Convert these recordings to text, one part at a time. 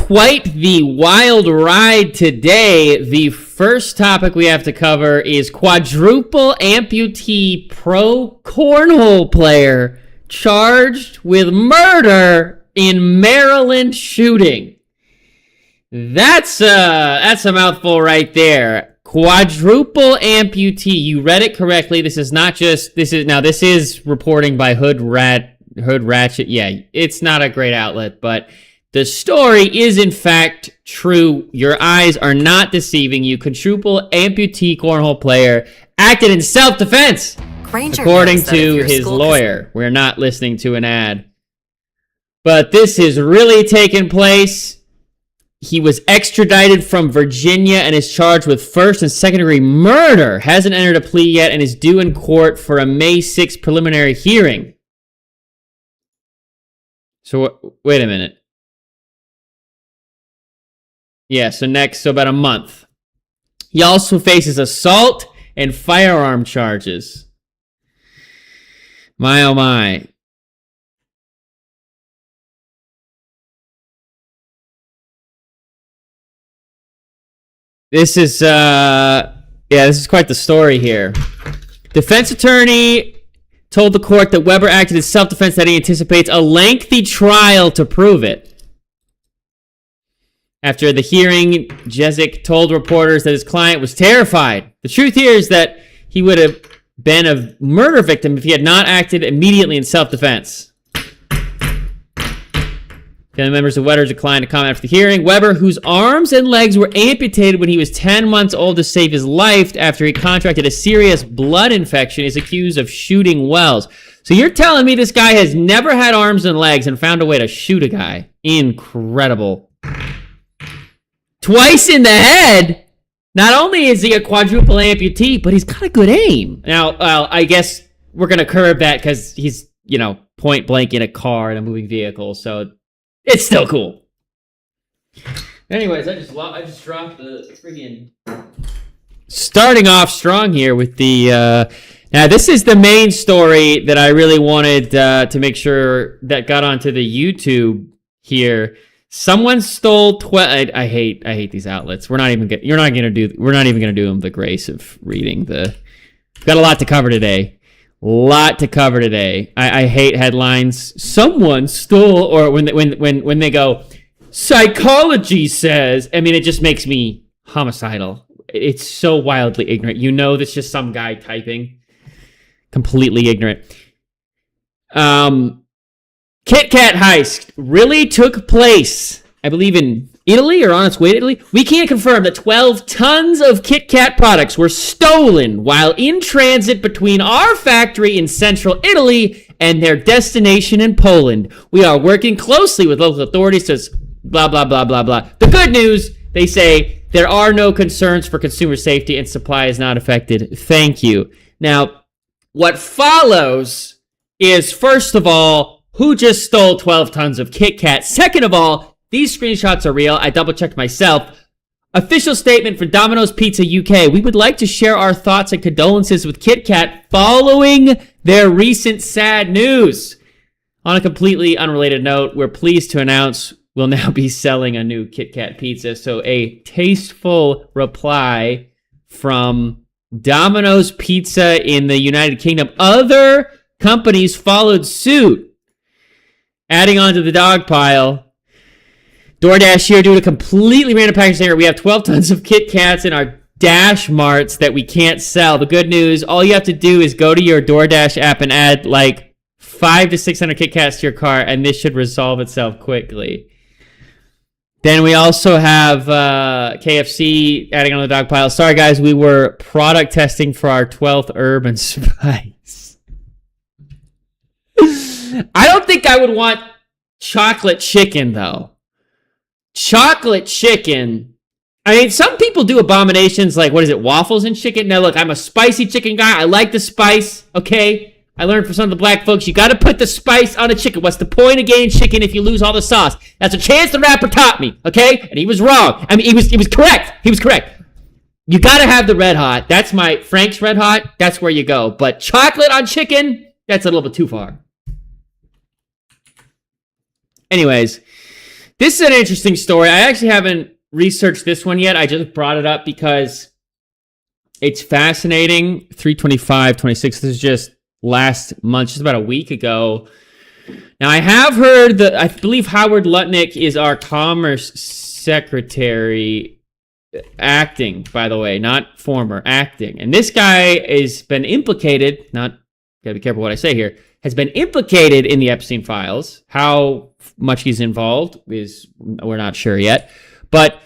quite the wild ride today. The first topic we have to cover is quadruple amputee pro cornhole player charged with murder in Maryland shooting. That's a mouthful right there. Quadruple amputee. You read it correctly. This is reporting by Hood Ratchet. Yeah, it's not a great outlet, but the story is in fact true. Your eyes are not deceiving you. Quadruple amputee cornhole player acted in self-defense, according to his lawyer. We're not listening to an ad. But this is really taking place. He was extradited from Virginia and is charged with first and second degree murder. Hasn't entered a plea yet and is due in court for a May 6th preliminary hearing. So, wait a minute. Yeah, so about a month. He also faces assault and firearm charges. My, oh my. This is quite the story here. Defense attorney told the court that Weber acted in self-defense, that he anticipates a lengthy trial to prove it. After the hearing, Jezik told reporters that his client was terrified. The truth here is that he would have been a murder victim if he had not acted immediately in self-defense. Family members of Weber declined to comment after the hearing. Weber, whose arms and legs were amputated when he was 10 months old to save his life after he contracted a serious blood infection, is accused of shooting Wells. So you're telling me this guy has never had arms and legs and found a way to shoot a guy? Incredible. Twice in the head? Not only is he a quadruple amputee, but he's got a good aim. Now, I guess we're going to curb that because he's, point blank in a car in a moving vehicle, so it's still cool. Anyways, I just dropped the friggin'... Starting off strong here with the... Now, this is the main story that I really wanted to make sure that got onto the YouTube here. Someone stole I hate these outlets. We're not even gonna do them the grace of reading the... We've got a lot to cover today. I hate headlines. Someone stole, or when they go, psychology says. I mean, it just makes me homicidal. It's so wildly ignorant. That's just some guy typing. Completely ignorant. KitKat heist really took place, I believe, in Italy or on its way to Italy. We can confirm that 12 tons of KitKat products were stolen while in transit between our factory in central Italy and their destination in Poland. We are working closely with local authorities to blah, blah, blah, blah, blah. The good news, they say, there are no concerns for consumer safety and supply is not affected. Thank you. Now, what follows is, first of all, who just stole 12 tons of KitKat? Second of all, these screenshots are real. I double-checked myself. Official statement from Domino's Pizza UK. We would like to share our thoughts and condolences with KitKat following their recent sad news. On a completely unrelated note, we're pleased to announce we'll now be selling a new KitKat pizza. So a tasteful reply from Domino's Pizza in the United Kingdom. Other companies followed suit. Adding on to the dog pile, DoorDash here doing a completely random package here. We have 12 tons of Kit Kats in our Dash Marts that we can't sell. The good news, all you have to do is go to your DoorDash app and add like 500 to 600 Kit Kats to your cart, and this should resolve itself quickly. Then we also have KFC adding on the dog pile. Sorry, guys, we were product testing for our 12th herb and spice. I don't think I would want chocolate chicken, though. Chocolate chicken. I mean, some people do abominations like, waffles and chicken? Now, look, I'm a spicy chicken guy. I like the spice, okay? I learned from some of the black folks, you got to put the spice on a chicken. What's the point of getting chicken if you lose all the sauce? That's a Chance the Rapper taught me, okay? And he was wrong. I mean, he was correct. He was correct. You got to have the Red Hot. That's my Frank's Red Hot. That's where you go. But chocolate on chicken, that's a little bit too far. Anyways, This is an interesting story. I actually haven't researched this one yet. I just brought it up because it's fascinating. 3/25/26. This is just last month, just about a week ago. Now, I have heard that I believe Howard Lutnick is our Commerce Secretary, acting, by the way, not former, acting. And this guy has been implicated, gotta be careful what I say here, has been implicated in the Epstein files. How much he's involved we're not sure yet. But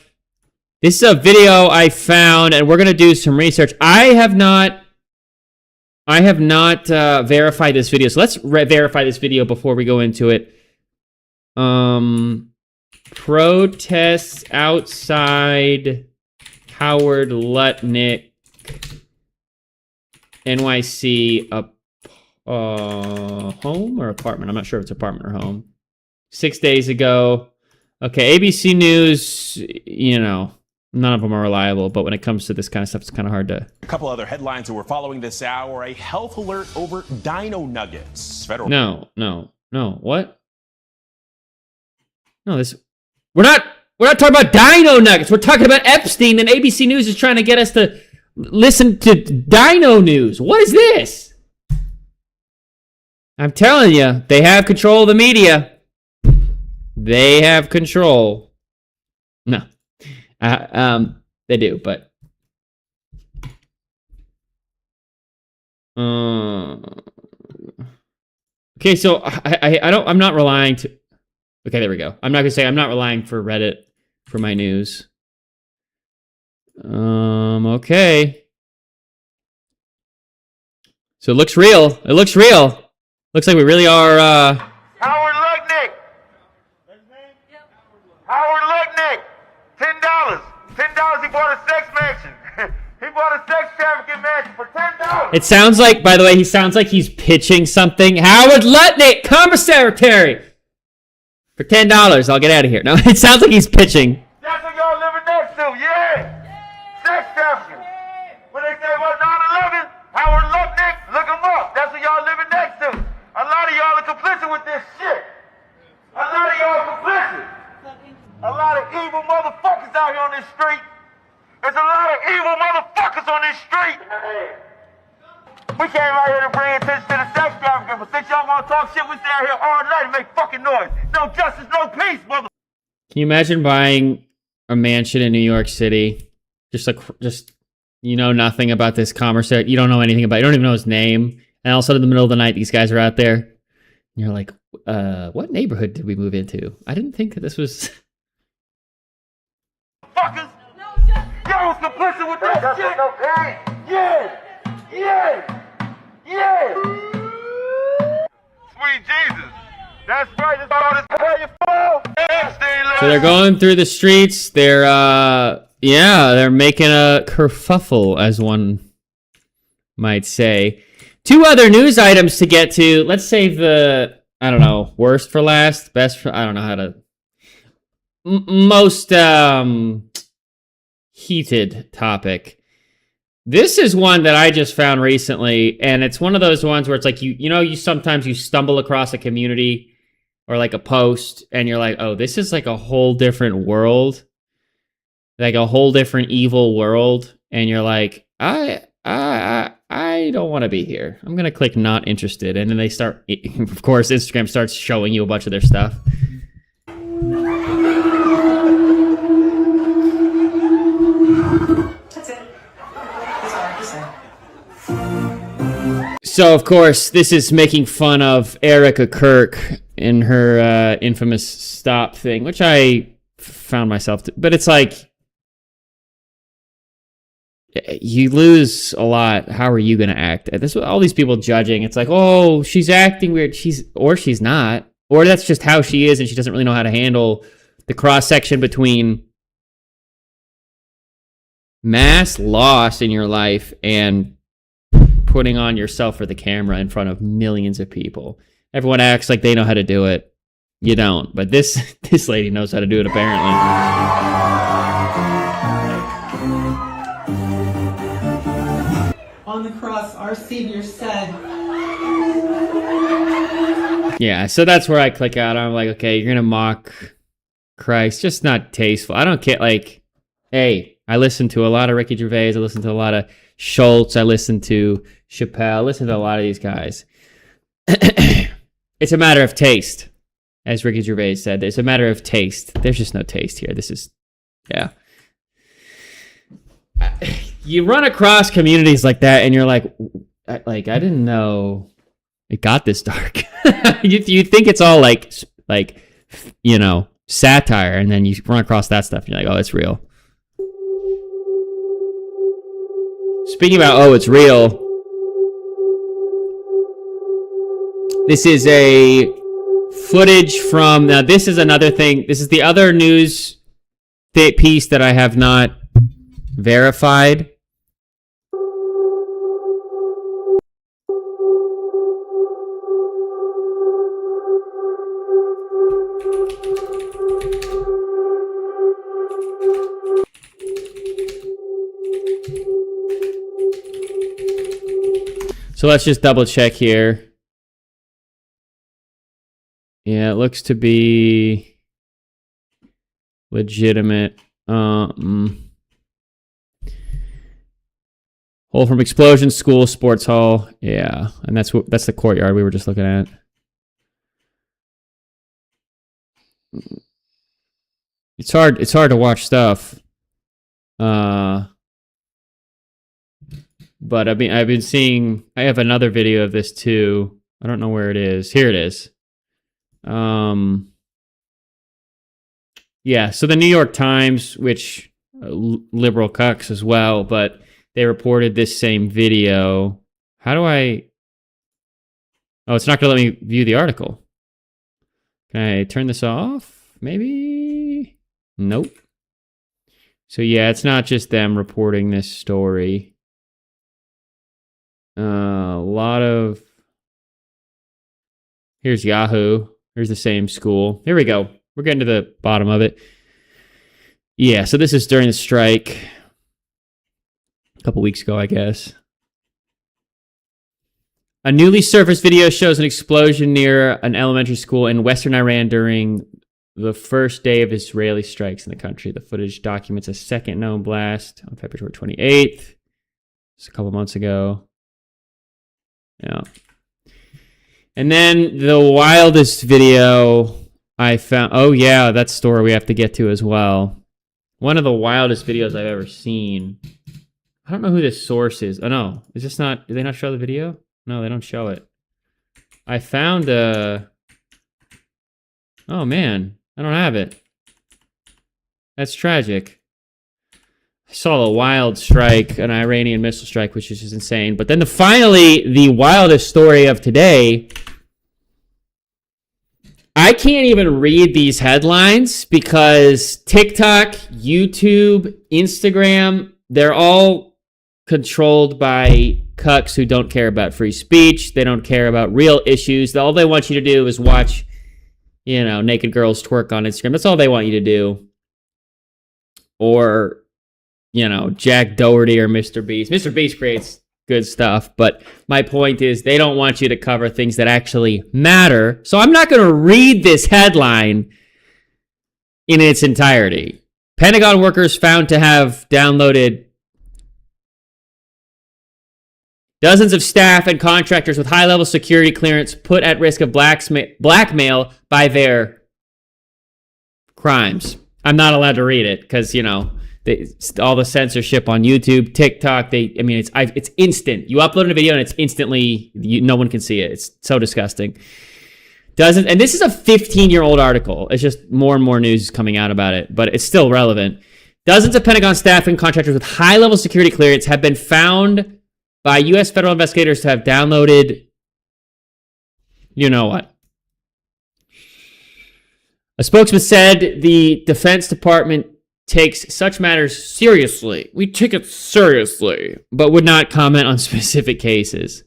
this is a video I found, and we're going to do some research. I have not verified this video, so let's verify this video before we go into it. Protests outside Howard Lutnick NYC home or apartment. I'm not sure if it's apartment or home. 6 days ago. Okay, ABC News, none of them are reliable, but when it comes to this kind of stuff, it's kind of hard to... A couple other headlines that we're following this hour. A health alert over dino nuggets. Federal... No. What? No, We're not talking about dino nuggets. We're talking about Epstein, and ABC News is trying to get us to listen to dino news. What is this? I'm telling you, they have control of the media. They have control. No. They do, but... Okay, so I'm not relying to... Okay, there we go. I'm not gonna say I'm not relying for Reddit for my news. Okay. So it looks real. It looks real. Looks like we really are, Howard Lutnick. Howard Lutnick. $10. $10 he bought a sex mansion. He bought a sex trafficking mansion for $10. It sounds like, by the way, he sounds like he's pitching something. Howard Lutnick, Commerce Secretary. For $10, I'll get out of here. No, it sounds like he's pitching. That's what y'all living next to, yeah. Sex trafficking. When they say about 9/11, Howard Lutnick, look him up. That's what y'all living next to. A lot of y'all are complicit with this shit. A lot of y'all complicit. A lot of evil motherfuckers out here on this street. There's a lot of evil motherfuckers on this street. We came out here to bring attention to the sex trafficking, but since y'all want to talk shit, we stay out here all night and make fucking noise. No justice, no peace, mother. Can you imagine buying a mansion in New York City? Just nothing about this commerce. You don't know anything about it. You don't even know his name. And all of a sudden in the middle of the night, these guys are out there. And you're like, what neighborhood did we move into? I didn't think that this was... Fuckers! Y'all was complicit with that shit! Okay. Yeah! Sweet Jesus! That's right, it's all this how you fall! So they're going through the streets, they're making a kerfuffle, as one might say. Two other news items to get to. Let's save the, worst for last, best for, I don't know how to... most heated topic. This is one that I just found recently, and it's one of those ones where it's like, you sometimes you stumble across a community or like a post, and you're like, oh, this is like a whole different world, like a whole different evil world, and you're like, I don't want to be here. I'm gonna click not interested, and then they start, of course, Instagram starts showing you a bunch of their stuff. So, of course, this is making fun of Erica Kirk in her infamous stop thing, which I found myself to, but it's like, you lose a lot. How are you going to act? This, all these people judging. It's like, oh, she's acting weird. She's not. Or that's just how she is, and she doesn't really know how to handle the cross-section between mass loss in your life and putting on yourself for the camera in front of millions of people. Everyone acts like they know how to do it. You don't. But this lady knows how to do it, apparently. On the cross, our Savior said. Yeah, so that's where I click out. I'm like, okay, you're going to mock Christ, just not tasteful. I don't care. Like, hey, I listen to a lot of Ricky Gervais. I listen to a lot of Schultz. I listen to Chappelle. I listen to a lot of these guys. It's a matter of taste, as Ricky Gervais said. It's a matter of taste. There's just no taste here. This is, yeah. You run across communities like that, and you're like, I didn't know it got this dark. you think it's all like you know, satire, and then you run across that stuff, and you're like, oh, it's real. Speaking about, oh, it's real. This is a footage from, now this is another thing. This is the other news piece that I have not verified. So let's just double check here. Yeah, it looks to be legitimate. Hole from explosion, school, sports hall. Yeah, and that's the courtyard we were just looking at. It's hard to watch stuff. But I've been seeing, I have another video of this too. I don't know where it is. Here it is. Yeah, so the New York Times, which liberal cucks as well, but they reported this same video. How do I? Oh, it's not going to let me view the article. Can I turn this off? Maybe? Nope. So yeah, it's not just them reporting this story. A lot of... Here's Yahoo. Here's the same school. Here we go. We're getting to the bottom of it. Yeah, so this is during the strike. A couple weeks ago, I guess. A newly surfaced video shows an explosion near an elementary school in western Iran during the first day of Israeli strikes in the country. The footage documents a second known blast on February 28th. Just a couple months ago. Yeah. And then the wildest video I found... Oh, yeah, that's a story we have to get to as well. One of the wildest videos I've ever seen. I don't know who this source is. Oh, no. Is this not... Do they not show the video? No, they don't show it. I found a... Oh, man. I don't have it. That's tragic. I saw a wild strike, an Iranian missile strike, which is just insane. But then finally, the wildest story of today... I can't even read these headlines because TikTok, YouTube, Instagram, they're all controlled by cucks who don't care about free speech. They don't care about real issues. All they want you to do is watch, you know, naked girls twerk on Instagram. That's all they want you to do. Or, you know, Jack Doherty or Mr. Beast. Mr. Beast creates good stuff, but my point is they don't want you to cover things that actually matter. So I'm not going to read this headline in its entirety. Pentagon workers found to have downloaded dozens of staff and contractors with high-level security clearance put at risk of blackmail by their crimes. I'm not allowed to read it because, you know, all the censorship on YouTube, TikTok, it's instant. You upload a video and it's instantly, no one can see it. It's so disgusting. And this is a 15-year-old article. It's just more and more news coming out about it, but it's still relevant. Dozens of Pentagon staff and contractors with high-level security clearance have been found by U.S. federal investigators to have downloaded, you know what? A spokesman said the Defense Department takes such matters seriously. We take it seriously, but would not comment on specific cases.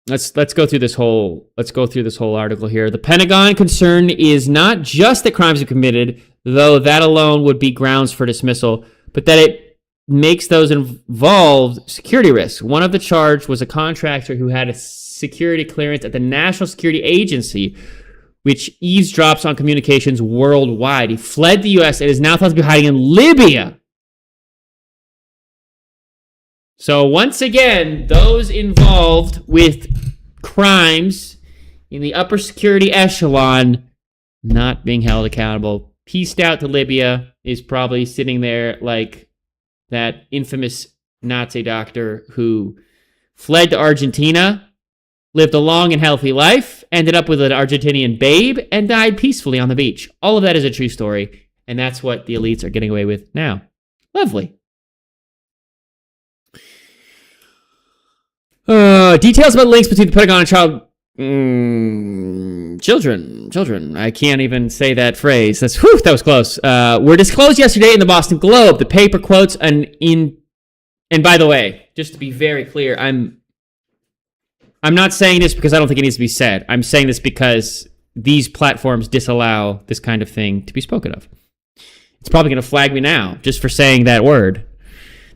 Let's go through this whole article here. The Pentagon concern is not just that crimes are committed, though that alone would be grounds for dismissal, but that it makes those involved security risks. One of the charged was a contractor who had a security clearance at the National Security Agency, which eavesdrops on communications worldwide. He fled the U.S. and is now thought to be hiding in Libya. So once again, those involved with crimes in the upper security echelon not being held accountable. Pieced out to Libya, is probably sitting there like that infamous Nazi doctor who fled to Argentina, lived a long and healthy life, ended up with an Argentinian babe, and died peacefully on the beach. All of that is a true story, and that's what the elites are getting away with now. Lovely. Details about links between the Pentagon and child... children. I can't even say that phrase. That was close. Were disclosed yesterday in the Boston Globe. The paper quotes and by the way, just to be very clear, I'm not saying this because I don't think it needs to be said. I'm saying this because these platforms disallow this kind of thing to be spoken of. It's probably going to flag me now just for saying that word.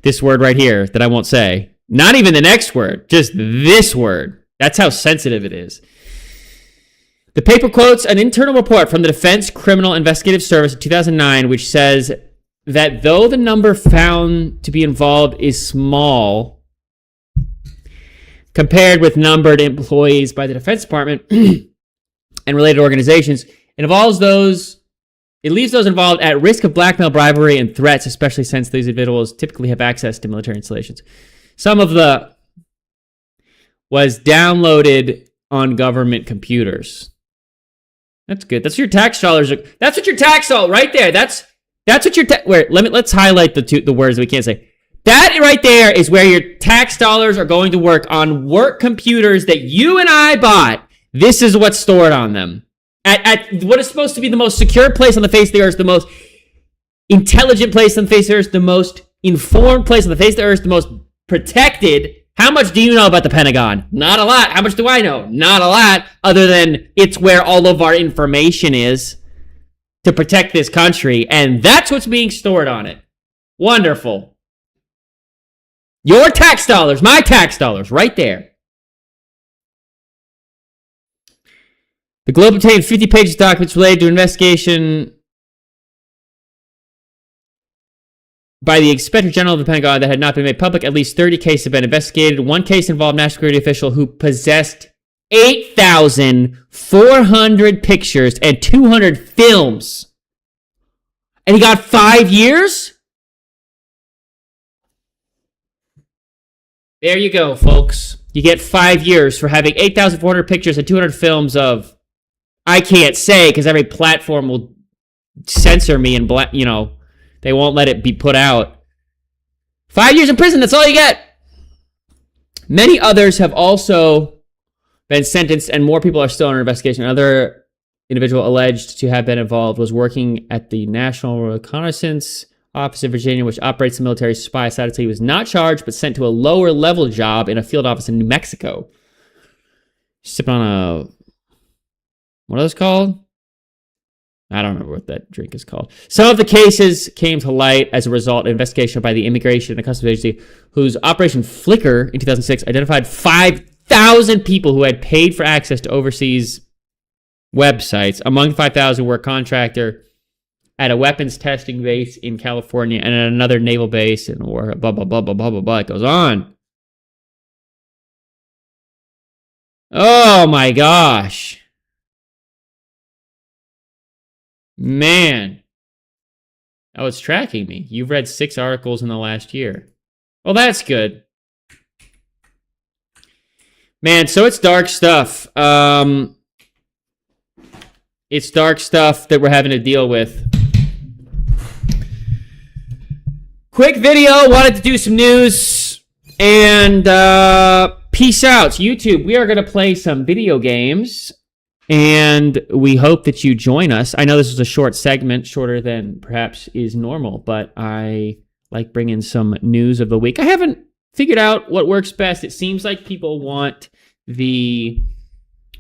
This word right here that I won't say. Not even the next word, just this word. That's how sensitive it is. The paper quotes an internal report from the Defense Criminal Investigative Service in 2009, which says that though the number found to be involved is small compared with numbered employees by the Defense Department and related organizations, it leaves those involved at risk of blackmail, bribery, and threats, especially since these individuals typically have access to military installations. Some of the was downloaded on government computers. That's good. That's your tax dollars. That's what your tax dollars right there. That's what your let's highlight the words that we can't say. That right there is where your tax dollars are going to work on work computers that you and I bought. This is what's stored on them. At what is supposed to be the most secure place on the face of the earth, the most intelligent place on the face of the earth, the most informed place on the face of the earth, the most protected. How much do you know about the Pentagon? Not a lot. How much do I know? Not a lot, other than it's where all of our information is to protect this country, and that's what's being stored on it. Wonderful. Your tax dollars, my tax dollars, right there. The Globe obtained 50 pages of documents related to investigation by the Inspector General of the Pentagon that had not been made public. At least 30 cases have been investigated. One case involved a national security official who possessed 8,400 pictures and 200 films. And he got 5 years? There you go, folks. You get 5 years for having 8,400 pictures and 200 films of... I can't say because every platform will censor me and, they won't let it be put out. 5 years in prison, that's all you get. Many others have also been sentenced, and more people are still under investigation. Another individual alleged to have been involved was working at the National Reconnaissance Office in Virginia, which operates the military spy side. He was not charged, but sent to a lower level job in a field office in New Mexico. Sipping on a... What are those called? I don't remember what that drink is called. Some of the cases came to light as a result of investigation by the Immigration and Customs Agency, whose Operation Flicker in 2006 identified 5,000 people who had paid for access to overseas websites. Among the 5,000 were a contractor at a weapons testing base in California and at another naval base and blah, blah, blah, blah, blah, blah, blah. It goes on. Oh my gosh. Man. Oh, it's tracking me. You've read 6 articles in the last year. Well, that's good. Man, so it's dark stuff. It's dark stuff that we're having to deal with. Quick video. Wanted to do some news. And peace out. YouTube, we are going to play some video games. And we hope that you join us. I know this is a short segment, shorter than perhaps is normal, but I like bringing some news of the week. I haven't figured out what works best. It seems like people want the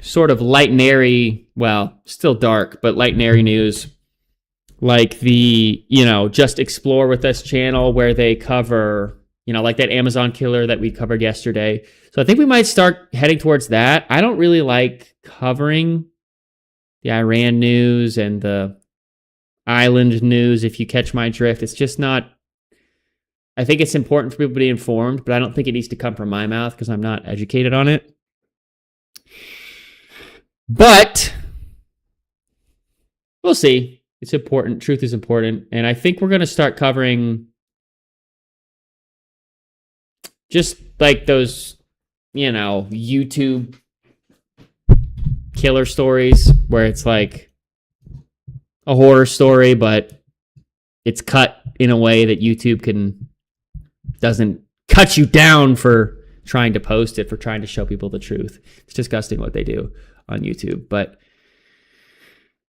sort of light and airy, well, still dark, but light and airy news. Like the, Just Explore With Us channel where they cover, like that Amazon killer that we covered yesterday. So I think we might start heading towards that. I don't really like covering the Iran news and the island news, if you catch my drift. It's just not... I think it's important for people to be informed, but I don't think it needs to come from my mouth because I'm not educated on it. But we'll see. It's important. Truth is important. And I think we're going to start covering just like those, you know, YouTube killer stories where it's like a horror story, but it's cut in a way that YouTube doesn't cut you down for trying to post it, for trying to show people the truth. It's disgusting what they do on YouTube. But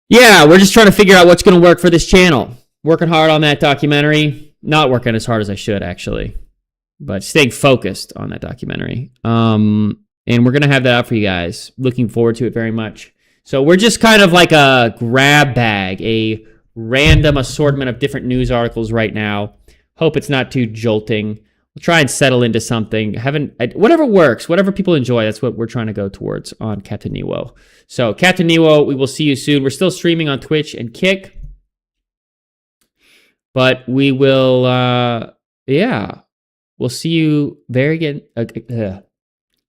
yeah, we're just trying to figure out what's going to work for this channel. Working hard on that documentary. Not working as hard as I should, actually, but staying focused on that documentary. And we're going to have that out for you guys. Looking forward to it very much. So we're just kind of like a grab bag, a random assortment of different news articles right now. Hope it's not too jolting. We'll try and settle into something. Whatever works, whatever people enjoy, that's what we're trying to go towards on Captain Nemo. So Captain Nemo, we will see you soon. We're still streaming on Twitch and Kick. But we will, we'll see you very again.